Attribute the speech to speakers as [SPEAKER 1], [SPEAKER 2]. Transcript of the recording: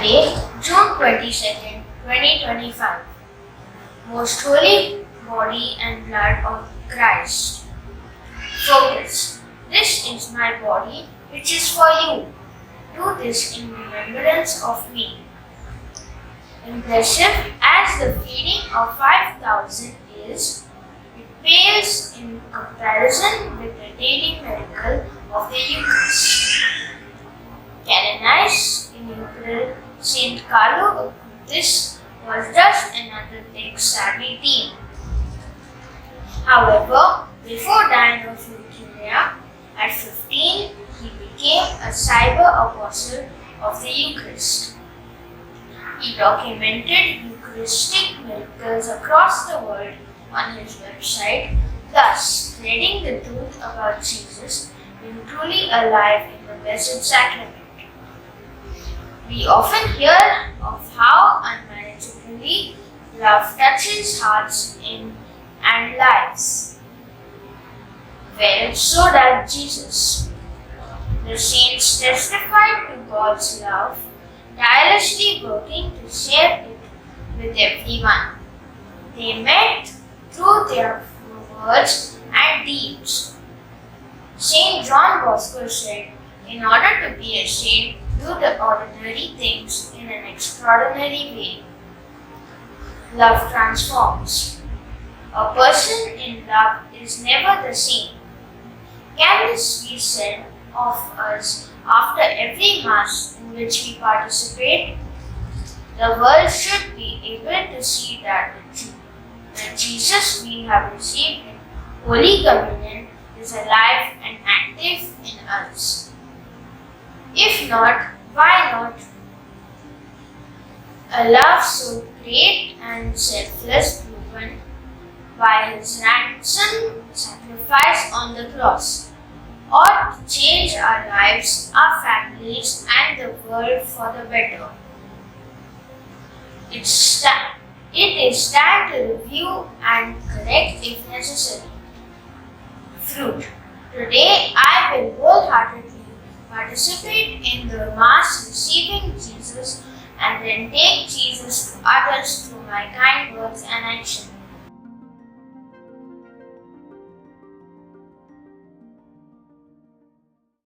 [SPEAKER 1] Monday, June 22nd, 2025. Most Holy Body and Blood of Christ. Focus. This is my body, which is for you. Do this in remembrance of me. Impressive as the feeding of 5,000 is, it pales in comparison with the daily miracle of the Eucharist. Canonized in April, Saint Carlo Acutis was just another tech-savvy teen. However, before dying of leukemia, at 15, he became a cyber apostle of the Eucharist. He documented Eucharistic miracles across the world on his website, thus spreading the truth about Jesus being truly alive in the Blessed Sacrament. We often hear of how unmanageably love touches hearts and lives. Well, so does Jesus. The saints testified to God's love, tirelessly working to share it with everyone. They met through their words and deeds. Saint John Bosco said, "In order to be a saint, do the ordinary things in an extraordinary way." Love transforms. A person in love is never the same. Can this be said of us after every Mass in which we participate? The world should be able to see that the Jesus we have received in Holy Communion is alive and active in us. If not, why not? A love so great and selfless proven by his ransom sacrifice on the cross ought to change our lives, our families, and the world for the better. It is time to review and correct if necessary. Fruit. Today I will wholeheartedly participate in the Mass receiving Jesus and then take Jesus to others through my kind words and actions.